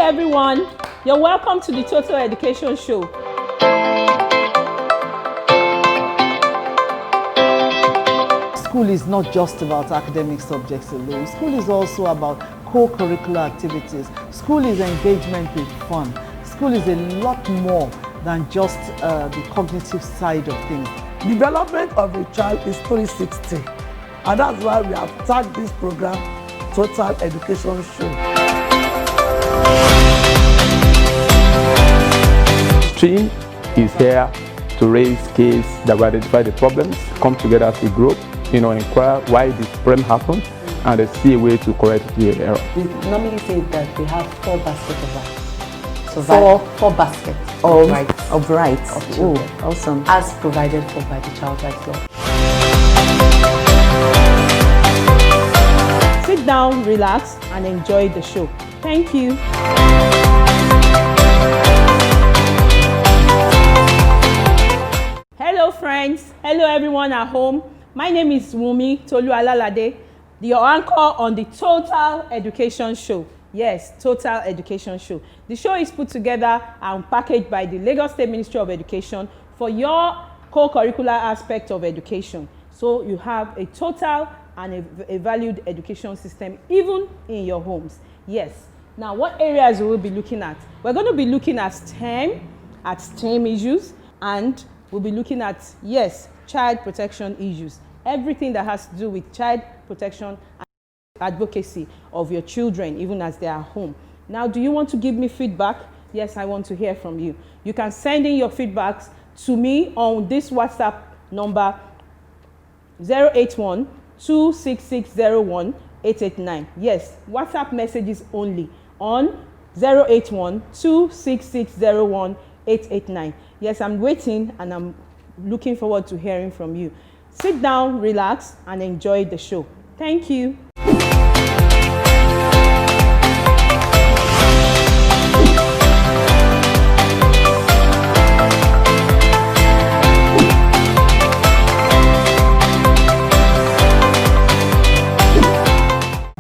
everyone, you're welcome to the Total Education Show. School is not just about academic subjects alone. School is also about co-curricular activities. School is engagement with fun. School is a lot more than just the cognitive side of things. Development of a child is 360, and that's why we have tagged this program Total Education Show. Team is here to raise kids that will identify the problems, come together as a group, inquire why this problem happened, and they see a way to correct the error. We normally say that we have 4 baskets of rights. So four baskets Of rights. of children, Awesome. as provided for by the Child Rights Law. Sit down, relax, and enjoy the show. Thank you. Hello friends, hello everyone at home. My name is Wumi Tolualalade, your anchor on the Total Education Show. Yes, Total Education Show. The show is put together and packaged by the Lagos State Ministry of Education for your co-curricular aspect of education. So you have a total and a valued education system even in your homes. Yes. Now, what areas we will be looking at? We're going to be looking at STEM issues, and we'll be looking at, yes, child protection issues. Everything that has to do with child protection and advocacy of your children, even as they are home. Now, do you want to give me feedback? Yes, I want to hear from you. You can send in your feedbacks to me on this WhatsApp number 081 26601 889. Yes, WhatsApp messages only on 081 26601 889. Yes, I'm waiting and I'm looking forward to hearing from you. Sit down, relax, and enjoy the show. Thank you.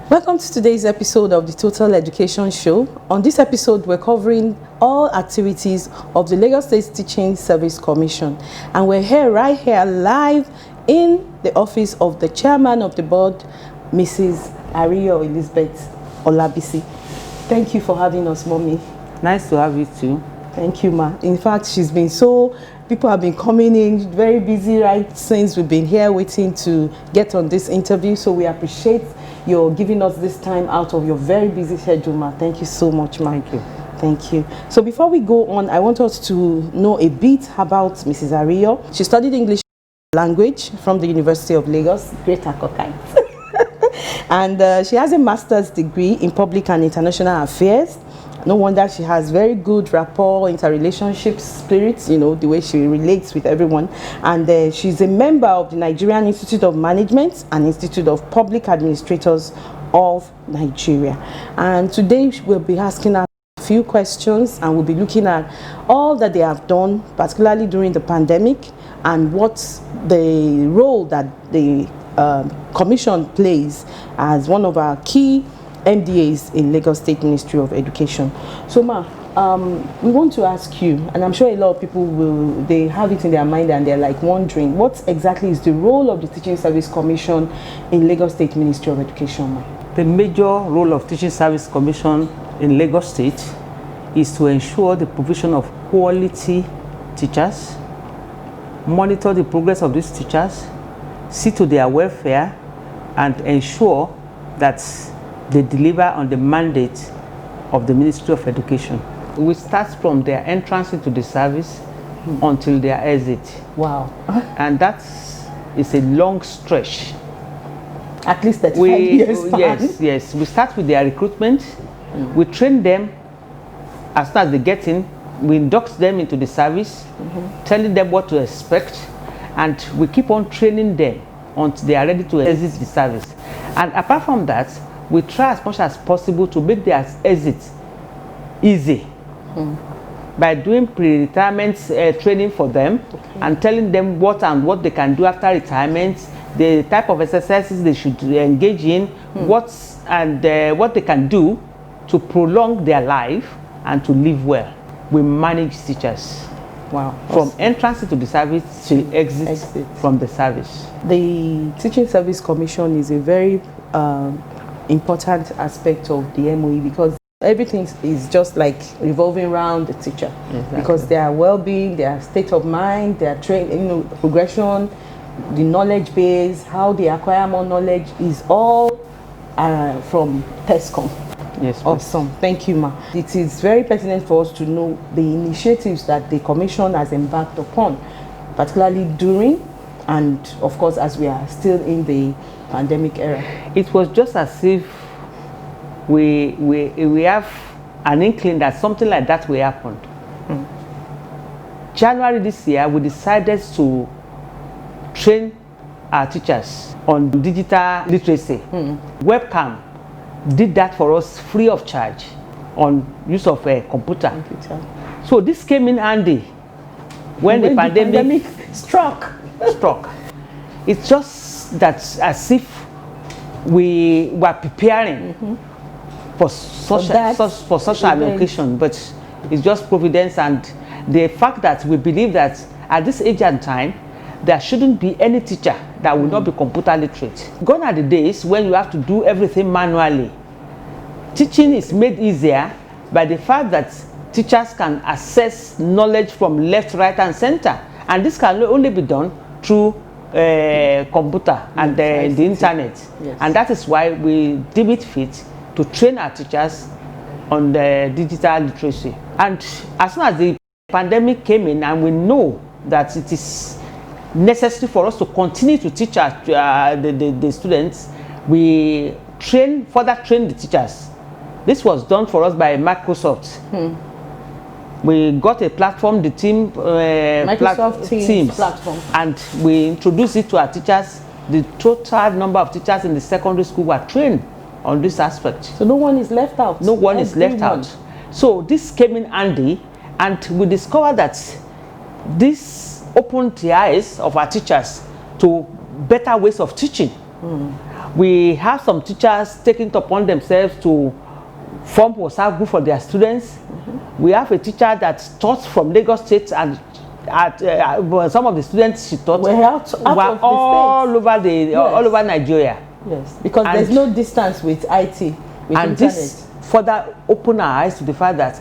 Welcome to today's episode of the Total Education Show. On this episode, we're covering all activities of the Lagos State Teaching Service Commission. And we're here, right here, live in the office of the chairman of the board, Mrs. Ariyo Elizabeth Olabisi. Thank you for having us, Mommy. Nice to have you too. Thank you, Ma. In fact, people have been coming in, very busy, right, since we've been here waiting to get on this interview. So we appreciate your giving us this time out of your very busy schedule, Ma. Thank you so much, Ma. Thank you. Thank you. So before we go on, I want us to know a bit about Mrs. Ariyo. She studied English language from the University of Lagos, Great Akokite. And she has a master's degree in public and international affairs. No wonder she has very good rapport, interrelationship spirit, the way she relates with everyone. And she's a member of the Nigerian Institute of Management and Institute of Public Administrators of Nigeria. And today we'll be asking her a few questions, and we'll be looking at all that they have done, particularly during the pandemic, and what's the role that the Commission plays as one of our key MDAs in Lagos State Ministry of Education. So, Ma, we want to ask you, and I'm sure a lot of people they have it in their mind and they're like wondering, what exactly is the role of the Teaching Service Commission in Lagos State Ministry of Education, Ma? The major role of Teaching Service Commission in Lagos State is to ensure the provision of quality teachers, monitor the progress of these teachers, see to their welfare, and ensure that they deliver on the mandate of the Ministry of Education. We start from their entrance into the service until their exit. Wow. And that is a long stretch. At least 35 years span. Yes. We start with their recruitment. We train them as soon as they get in. We induct them into the service, telling them what to expect, and we keep on training them until they are ready to exit the service. And apart from that, we try as much as possible to make their exit easy by doing pre-retirement training for them, and telling them what they can do after retirement, the type of exercises they should engage in, what they can do to prolong their life and to live well. We manage teachers. Wow. From entrance into the service to exit from the service. The Teaching Service Commission is a very important aspect of the MOE, because everything is just like revolving around the teacher. Exactly. Because their well-being, their state of mind, their progression, the knowledge base, how they acquire more knowledge is all from TESCOM. Yes, awesome. Thank you, ma. It is very pertinent for us to know the initiatives that the Commission has embarked upon, particularly during and, of course, as we are still in the pandemic era. It was just as if we have an inkling that something like that will happen. January this year, we decided to train our teachers on digital literacy. Webcam did that for us free of charge on use of a computer. So this came in handy when the pandemic struck. It's just that as if we were preparing for such an occasion, but it's just providence and the fact that we believe that at this age and time there shouldn't be any teacher that will not be computer literate. Gone are the days when you have to do everything manually. Teaching is made easier by the fact that teachers can access knowledge from left, right, and center, and this can only be done through computer and the internet. Yes. And that is why we deem it fit to train our teachers on the digital literacy. And as soon as the pandemic came in, and we know that it is necessary for us to continue to teach the students, we further train the teachers. This was done for us by Microsoft. We got a platform, the team Microsoft Teams platform, and we introduced it to our teachers. The total number of teachers in the secondary school were trained on this aspect. So no one is left out. No one is left out. So this came in handy, and we discovered that this opened the eyes of our teachers to better ways of teaching. We have some teachers taking it upon themselves to form WhatsApp group for their students. We have a teacher that taught from Lagos State, and some of the students she taught were all over Nigeria. Yes, because there's no distance with IT, with and internet. This further opened our eyes to the fact that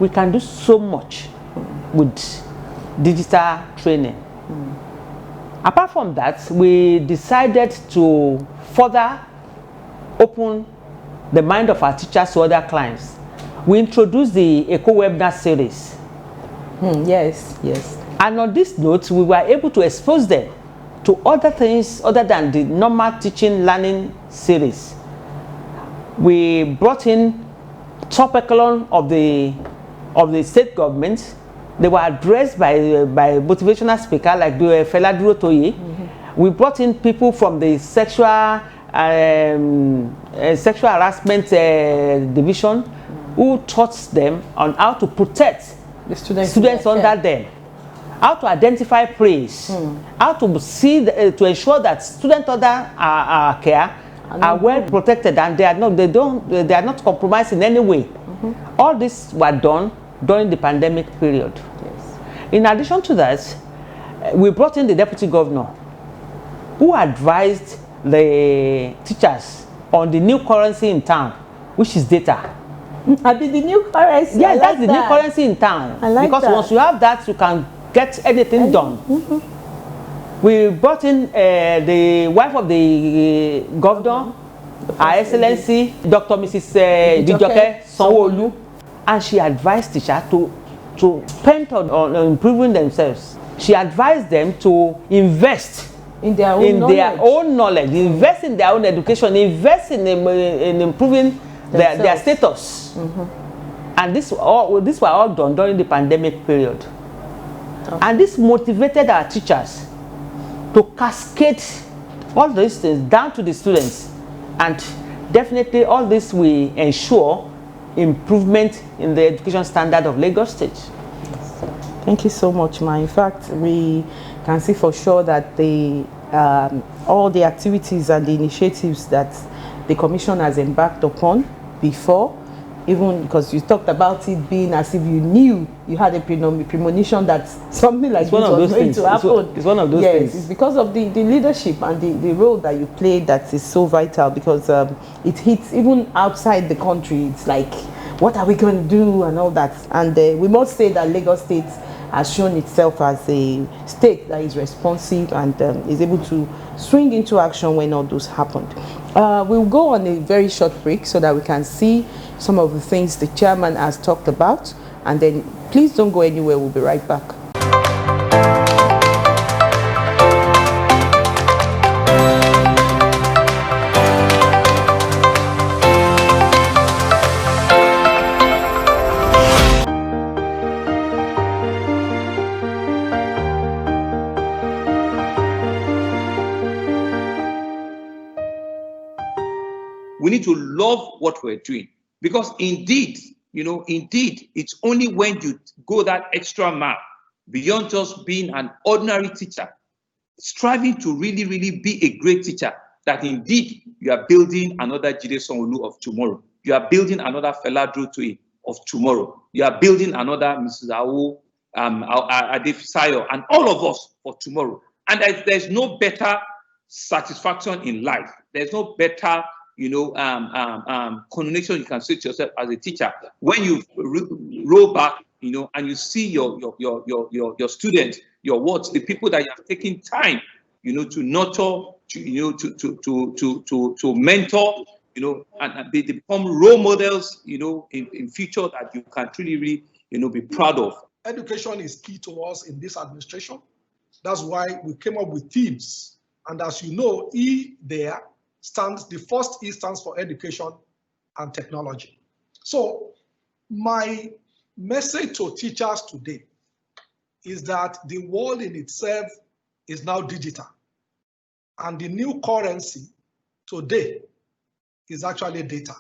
we can do so much with digital training. Apart from that, we decided to further open the mind of our teachers to other clients. We introduced the Eco Webinar series. Yes. And on this note, we were able to expose them to other things other than the normal teaching learning series. We brought in top echelon of the state government. They were addressed by motivational speakers like Fela Durotoye. We brought in people from the sexual harassment division who taught them on how to protect the students under them, how to identify praise, how to see to ensure that students under our care are well protected and they are not compromised in any way. All this were done during the pandemic period. Yes. In addition to that, we brought in the deputy governor, who advised the teachers on the new currency in town, which is data. The new currency. Yes, that's the new currency in town. Because once you have that, you can get anything done. We brought in the wife of the governor, Her Excellency Dr. Mrs. Dijoke Sanwo-Olu, and she advised teachers to spend on improving themselves. She advised them to invest in their own knowledge, invest in their own education, invest in improving their status. And this were all done during the pandemic period. And this motivated our teachers to cascade all these things down to the students, and definitely all this will ensure improvement in the education standard of Lagos State. Thank you so much, ma. In fact, we can see for sure that all the activities and the initiatives that the Commission has embarked upon before even because you talked about it being as if you knew, you had a premonition that something like this was going to happen. It's one of those yes, things. it's because of the leadership and the role that you played that is so vital, because it hits even outside the country. It's like, what are we going to do and all that. And we must say that Lagos State has shown itself as a state that is responsive and is able to swing into action when all those happened. We'll go on a very short break so that we can see some of the things the chairman has talked about, and then please don't go anywhere. We'll be right back. We need to love what we're doing, because indeed, indeed, it's only when you go that extra mile beyond just being an ordinary teacher, striving to really, really be a great teacher, that indeed you are building another Jide Sanwo-Olu of tomorrow. You are building another Fela Durotoye of tomorrow. You are building another Mrs. Awo, Adefisayo, and all of us for tomorrow. And there's no better satisfaction in life. There's no better connotation you can say to yourself as a teacher when you roll back, and you see your students, your words, the people that you have taken time, to nurture, to mentor, and they become role models, in future that you can truly, really, be proud of. Education is key to us in this administration. That's why we came up with themes, and as you know, the first E stands for education and technology. So my message to teachers today is that the world in itself is now digital, and the new currency today is actually data.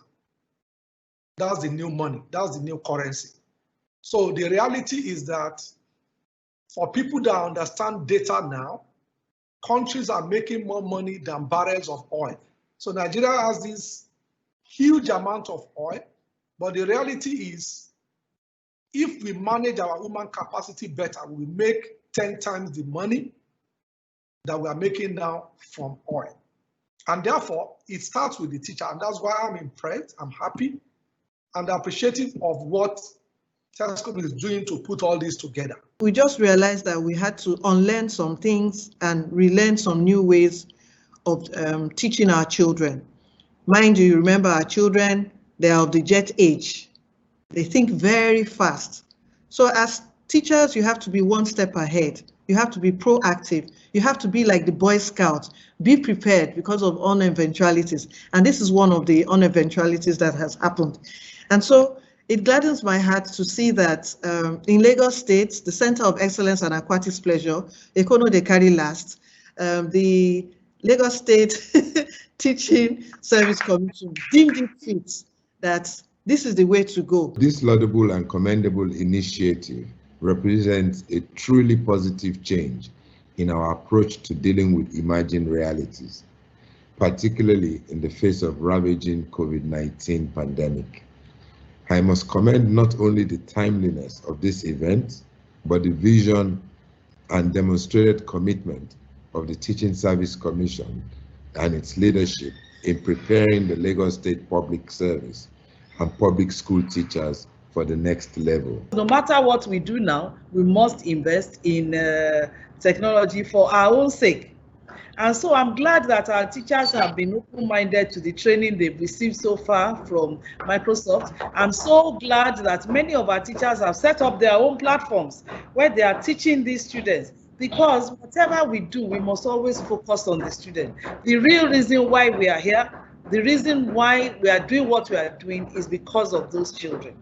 That's the new money, that's the new currency. So the reality is that for people that understand data now, countries are making more money than barrels of oil. So Nigeria has this huge amount of oil, but the reality is, if we manage our human capacity better, we make 10 times the money that we are making now from oil. And therefore, it starts with the teacher, and that's why I'm impressed, I'm happy, and appreciative of what Telescope is doing to put all this together. We just realized that we had to unlearn some things and relearn some new ways of teaching our children. Mind you, remember our children, they are of the jet age. They think very fast. So as teachers, you have to be one step ahead. You have to be proactive. You have to be like the Boy Scouts. Be prepared because of uneventualities. And this is one of the uneventualities that has happened. And so it gladdens my heart to see that in Lagos State, the Center of Excellence and Aquatic Pleasure, Ekono de carry last, the Lagos State Teaching Service Commission deemed it fit that this is the way to go. This laudable and commendable initiative represents a truly positive change in our approach to dealing with emerging realities, particularly in the face of ravaging COVID-19 pandemic. I must commend not only the timeliness of this event, but the vision and demonstrated commitment of the Teaching Service Commission and its leadership in preparing the Lagos State Public Service and public school teachers for the next level. No matter what we do now, we must invest in technology for our own sake. And so I'm glad that our teachers have been open-minded to the training they've received so far from Microsoft. I'm so glad that many of our teachers have set up their own platforms where they are teaching these students, because whatever we do, we must always focus on the student. The real reason why we are here, the reason why we are doing what we are doing is because of those children.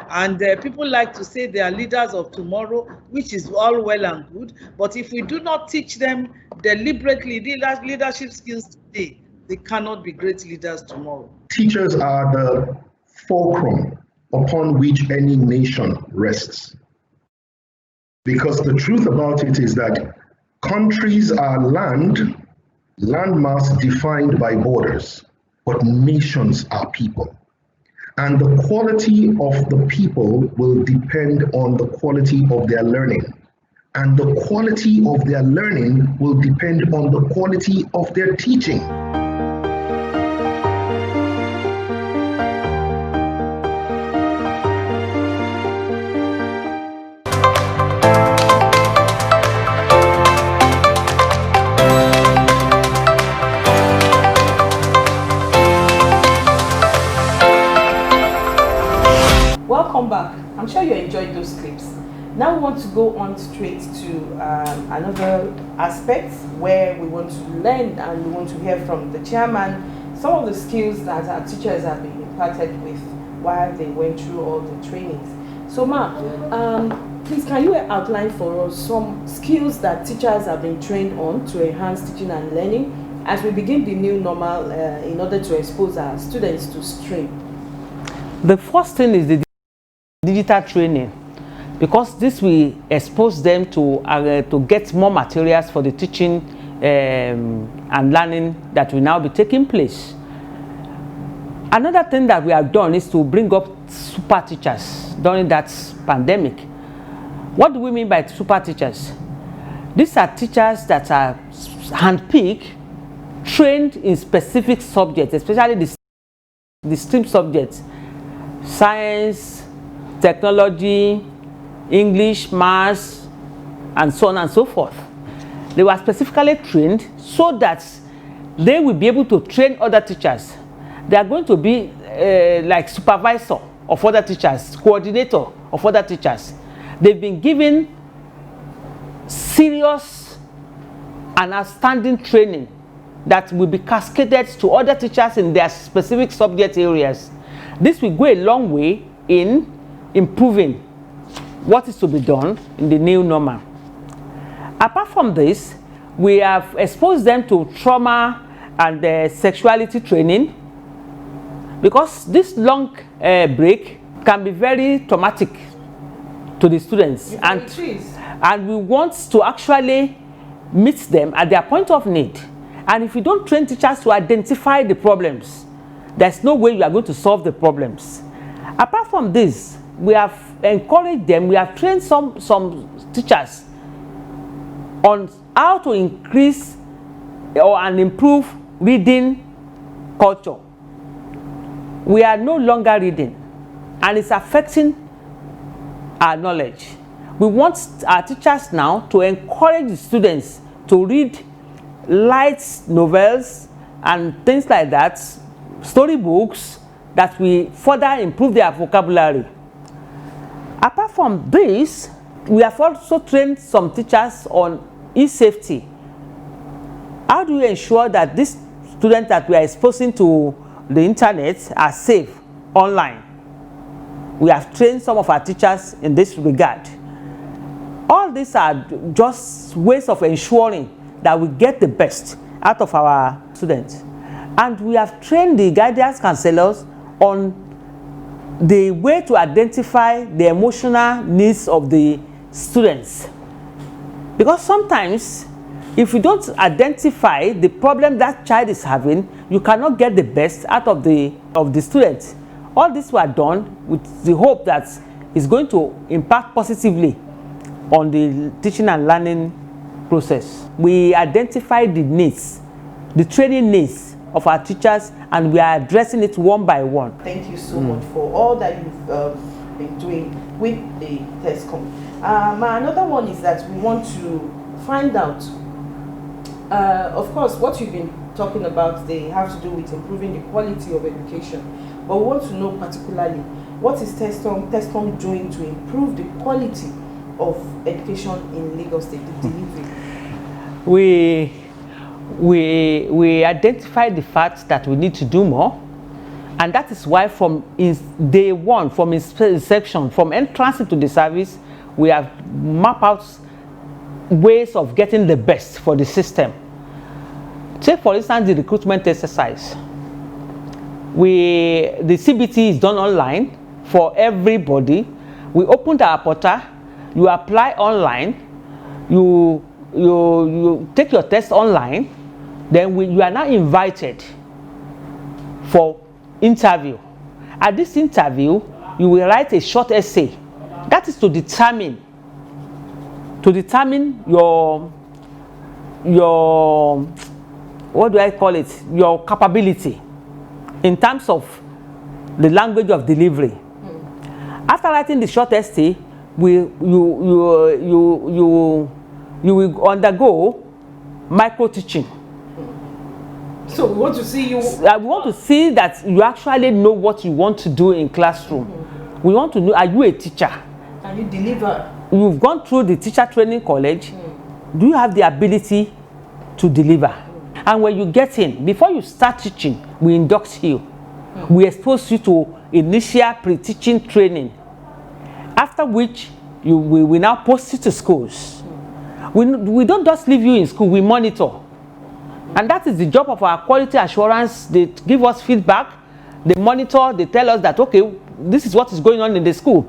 And people like to say they are leaders of tomorrow, which is all well and good. But if we do not teach them deliberately leadership skills today, they cannot be great leaders tomorrow. Teachers are the fulcrum upon which any nation rests. Because the truth about it is that countries are landmass defined by borders, but nations are people. And the quality of the people will depend on the quality of their learning. And the quality of their learning will depend on the quality of their teaching. Welcome back. I'm sure you enjoyed those clips. Now we want to go on straight to another aspect where we want to learn and we want to hear from the chairman some of the skills that our teachers have been imparted with while they went through all the trainings. So Ma, please can you outline for us some skills that teachers have been trained on to enhance teaching and learning as we begin the new normal in order to expose our students to STREAM? The first thing is the digital training, because this will expose them to get more materials for the teaching and learning that will now be taking place. Another thing that we have done is to bring up super teachers during that pandemic. What do we mean by super teachers? These are teachers that are handpicked, trained in specific subjects, especially the STEAM subjects: science, technology, English, maths, and so on and so forth. They were specifically trained so that they will be able to train other teachers. They are going to be like supervisor of other teachers, coordinator of other teachers. They've been given serious and outstanding training that will be cascaded to other teachers in their specific subject areas. This will go a long way in improving what is to be done in the new normal. Apart from this, we have exposed them to trauma and sexuality training, because this long break can be very traumatic to the students, and we want to actually meet them at their point of need. And if you don't train teachers to identify the problems, there's no way you are going to solve the problems. Apart from this, we have encouraged them, we have trained some teachers on how to increase and improve reading culture. We are no longer reading, and it's affecting our knowledge. We want our teachers now to encourage the students to read light novels and things like that, storybooks that will further improve their vocabulary. Apart from this, we have also trained some teachers on e-safety. How do we ensure that these students that we are exposing to the internet are safe online? We have trained some of our teachers in this regard. All these are just ways of ensuring that we get the best out of our students. And we have trained the guidance counselors on the way to identify the emotional needs of the students. Because sometimes, if you don't identify the problem that child is having, you cannot get the best out of the student. All this were done with the hope that it's going to impact positively on the teaching and learning process. We identify the needs, the training needs of our teachers, and we are addressing it one by one. Thank you so much for all that you've been doing with the TESCOM. Another one is that we want to find out, of course, what you've been talking about, they have to do with improving the quality of education. But we want to know particularly, what is TESCOM doing to improve the quality of education in Lagos State, the delivery? We identified the fact that we need to do more, and that is why from day one, from inception, from entrance into the service, we have mapped out ways of getting the best for the system. Take for instance the recruitment exercise. The CBT is done online for everybody. We opened our portal, you apply online, you take your test online, then you are now invited for interview. At this interview, you will write a short essay. That is to determine your what do I call it? Your capability in terms of the language of delivery. After writing the short essay, you will undergo micro teaching. So we want to see you. We want to see that you actually know what you want to do in classroom. We want to know, are you a teacher? Can you deliver? You've gone through the teacher training college. Do you have the ability to deliver? And when you get in, before you start teaching, we induct you. We expose you to initial pre-teaching training. After which, we now post you to schools. We don't just leave you in school, we monitor. And that is the job of our quality assurance. They give us feedback, they monitor, they tell us that, okay, this is what is going on in the school.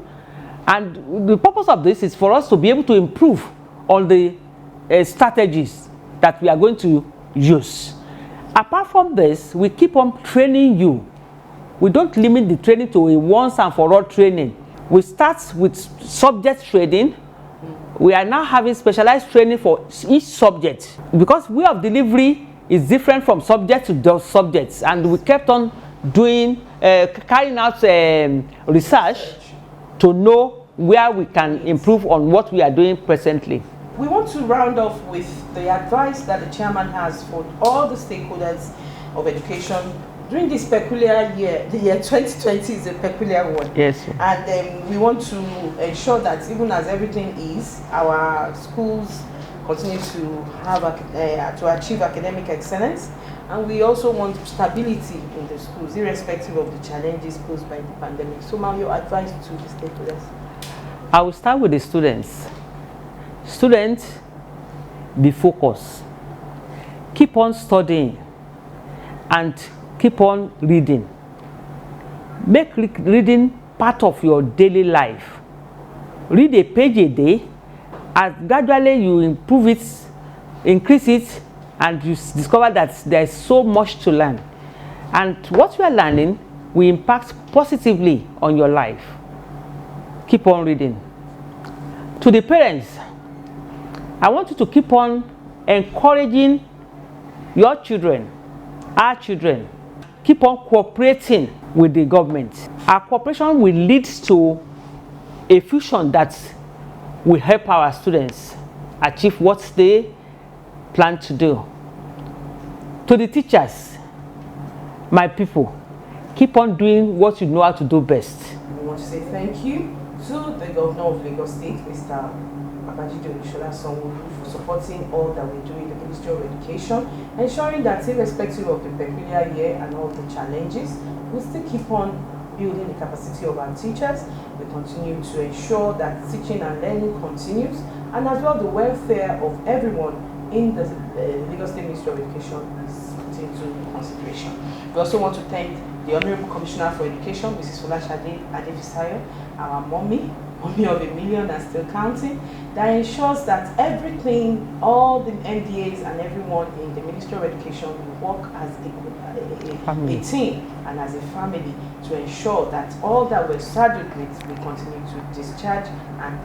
And the purpose of this is for us to be able to improve on the strategies that we are going to use. Apart from this, we keep on training you. We don't limit the training to a once and for all training. We start with subject training. We are now having specialized training for each subject because way of delivery is different from subject to those subjects, and we kept on doing carrying out research to know where we can improve on what we are doing presently. We want to round off with the advice that the chairman has for all the stakeholders of education during this peculiar year. The year 2020 is a peculiar one. Yes. And we want to ensure that even as everything is, our schools continue to have to achieve academic excellence, and we also want stability in the schools, irrespective of the challenges posed by the pandemic. So, ma'am, your advice to the stakeholders? I will start with the students. Students, be focused. Keep on studying and keep on reading. Make reading part of your daily life. Read a page a day, and gradually you improve it, increase it, and you discover that there is so much to learn. And what you are learning will impact positively on your life. Keep on reading. To the parents, I want you to keep on encouraging your children, our children. Keep on cooperating with the government. Our cooperation will lead to a fusion that will help our students achieve what they plan to do. To the teachers, my people, keep on doing what you know how to do best. We want to say thank you to the Governor of Lagos State, Mr. For supporting all that we do in the Ministry of Education, ensuring that irrespective of the peculiar year and all the challenges, we still keep on building the capacity of our teachers. We continue to ensure that teaching and learning continues, and as well the welfare of everyone in the Lagos State Ministry of Education is put into consideration. We also want to thank the Honorable Commissioner for Education, Mrs. Folashade Adefisayo, our mommy of a million and still counting, that ensures that everything, all the MDAs and everyone in the Ministry of Education will work as a team and as a family to ensure that all that we're saddled with we continue to discharge and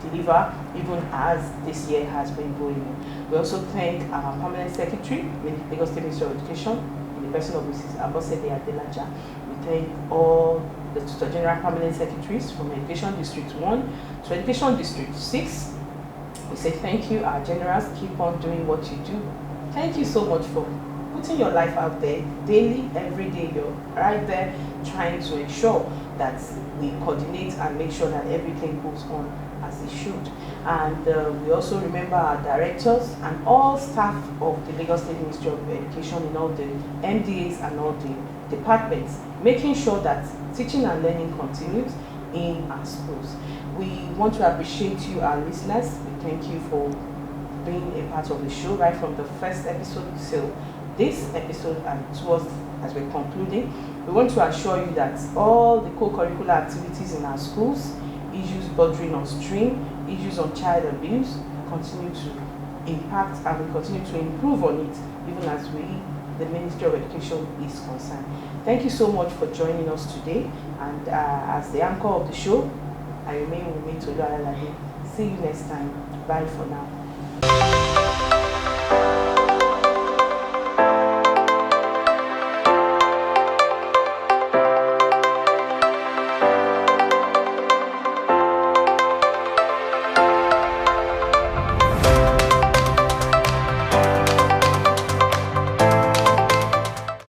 deliver even as this year has been going on. We also thank our Permanent Secretary with Lagos State Ministry of Education in the person of Mrs. Abosede Adelaja. We thank all the Tutor General Permanent Secretaries from Education District 1 to Education District 6. We say thank you, our generals. Keep on doing what you do. Thank you so much for putting your life out there daily, every day. You're right there trying to ensure that we coordinate and make sure that everything goes on as it should. And we also remember our directors and all staff of the Lagos State Ministry of Education in all the MDAs and all the departments, making sure that teaching and learning continues in our schools. We want to appreciate you, our listeners. We thank you for being a part of the show right from the first episode till this episode and towards as we're concluding. We want to assure you that all the co-curricular activities in our schools, issues bordering on stream, issues on child abuse, continue to impact and we continue to improve on it even as we the Ministry of Education is concerned. Thank you so much for joining us today. And as the anchor of the show, I remain Wumi Tolu Alalade. See you next time. Bye for now.